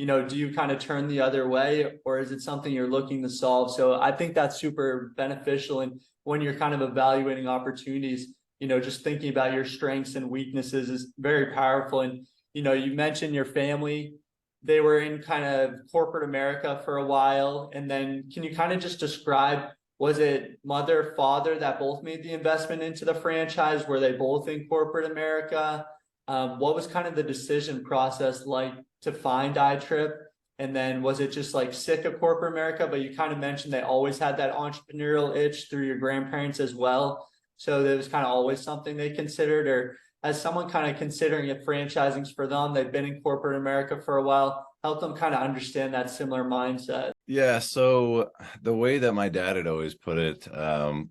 do you kind of turn the other way, or is it something you're looking to solve? So I think that's super beneficial. And when you're kind of evaluating opportunities, just thinking about your strengths and weaknesses is very powerful. And, you mentioned your family, they were in kind of corporate America for a while. And then can you kind of just describe, was it mother, father that both made the investment into the franchise? Were they both in corporate America? What was kind of the decision process like to find iTrip? And then was it just like sick of corporate America? But you kind of mentioned they always had that entrepreneurial itch through your grandparents as well. So there was kind of always something they considered, or as someone kind of considering if franchising's for them, they've been in corporate America for a while, help them kind of understand that similar mindset. Yeah, so the way that my dad had always put it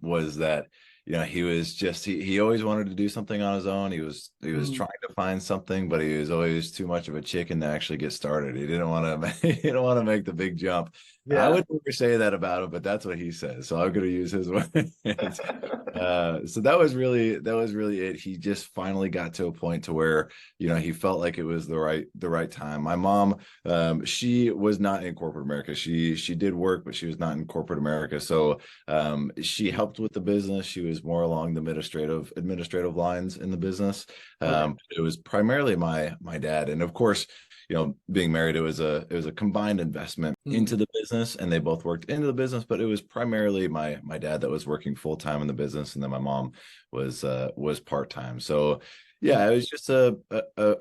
was that he was just he always wanted to do something on his own. He was trying to find something, but he was always too much of a chicken to actually get started. He didn't want to he didn't want to make the big jump. I Yeah. would never say that about him, but that's what he says. So I'm going to use his words. So that was really it. He just finally got to a point to where he felt like it was the right time. My mom, she was not in corporate America. She did work, but she was not in corporate America. So she helped with the business. She was more along the administrative lines in the business. Okay. It was primarily my dad, and of course, being married, it was a combined investment into the business, and they both worked into the business, but it was primarily my dad that was working full time in the business, and then my mom was part time. So yeah, it was just a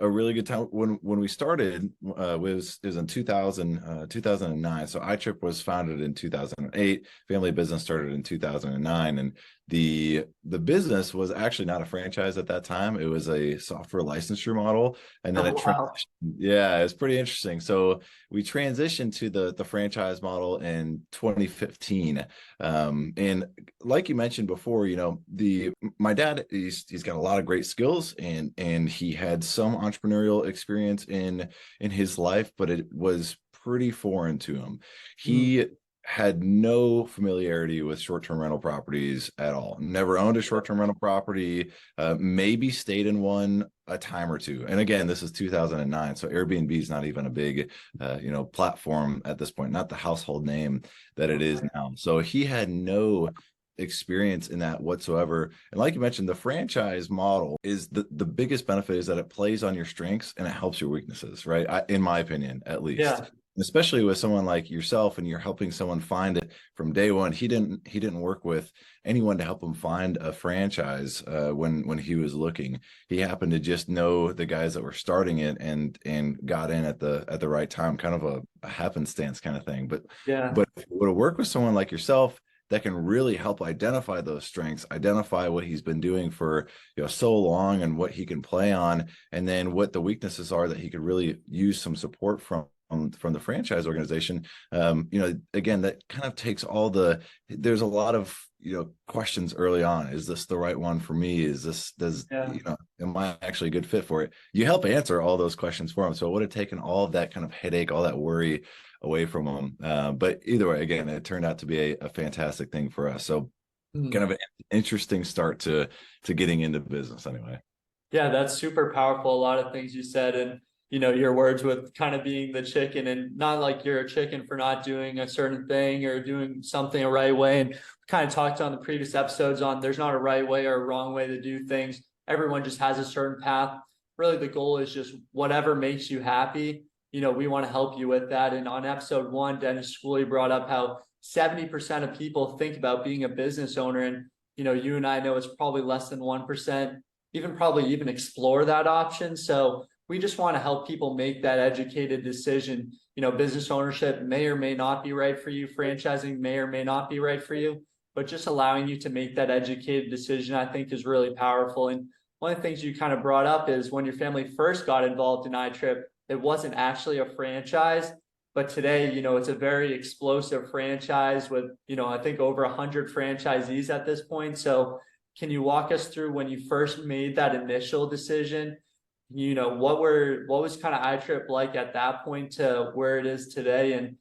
really good time when we started. It was in 2009. So iTrip was founded in 2008. Family business started in 2009, and the business was actually not a franchise at that time. It was a software licensure model, and then Oh, it wow. transitioned. Yeah, it's pretty interesting. So we transitioned to the franchise model in 2015. And like you mentioned before, the my dad, he's got a lot of great skills, and he had some entrepreneurial experience in his life, but it was pretty foreign to him. He had no familiarity with short-term rental properties at all. Never owned a short-term rental property. Maybe stayed in one a time or two. And again, this is 2009, so Airbnb is not even a big, platform at this point. Not the household name that it is now. So he had no experience in that whatsoever. And like you mentioned, the franchise model is the biggest benefit is that it plays on your strengths and it helps your weaknesses, right? In my opinion, at least. Yeah. Especially with someone like yourself, and you're helping someone find it from day one. He didn't work with anyone to help him find a franchise when he was looking. He happened to just know the guys that were starting it, and got in at the right time, kind of a happenstance kind of thing. But Yeah. but if you were to work with someone like yourself that can really help identify those strengths, identify what he's been doing for so long, and what he can play on, and then what the weaknesses are that he could really use some support from the franchise organization. Again, that kind of takes there's a lot of questions early on. Is this the right one for me? Yeah. Am I actually a good fit for it? You help answer all those questions for him. So it would have taken all of that kind of headache, all that worry away from him. But either way, again, it turned out to be a fantastic thing for us. So kind of an interesting start to getting into business anyway. Yeah, that's super powerful. A lot of things you said, and your words with kind of being the chicken, and not like you're a chicken for not doing a certain thing or doing something a right way. And we kind of talked on the previous episodes on there's not a right way or a wrong way to do things. Everyone just has a certain path. Really, the goal is just whatever makes you happy. We want to help you with that. And on episode 1, Dennis Schooley brought up how 70% of people think about being a business owner, and you and I know it's probably less than 1%. Even explore that option. So we just want to help people make that educated decision. Business ownership may or may not be right for you. Franchising may or may not be right for you, but just allowing you to make that educated decision, I think, is really powerful. And one of the things you kind of brought up is when your family first got involved in iTrip, it wasn't actually a franchise, but today, it's a very explosive franchise with, I think over 100 franchisees at this point. So can you walk us through when you first made that initial decision? What was kind of iTrip like at that point to where it is today? And,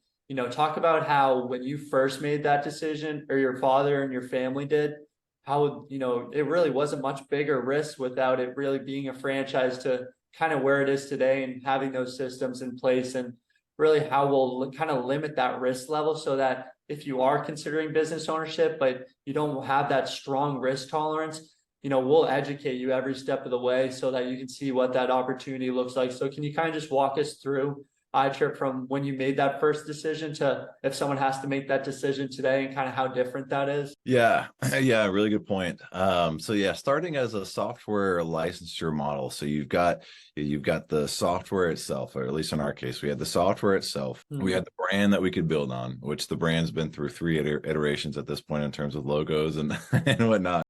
talk about how when you first made that decision, or your father and your family did, how, it really was a much bigger risk without it really being a franchise to kind of where it is today and having those systems in place. And really how we'll kind of limit that risk level, so that if you are considering business ownership, but you don't have that strong risk tolerance, we'll educate you every step of the way so that you can see what that opportunity looks like. So can you kind of just walk us through iTrip from when you made that first decision to if someone has to make that decision today, and kind of how different that is? Yeah, yeah, really good point. So yeah, starting as a software licensure model. So you've got the software itself, or at least in our case, we had the software itself. We had the brand that we could build on, which the brand's been through 3 iterations at this point in terms of logos and and whatnot.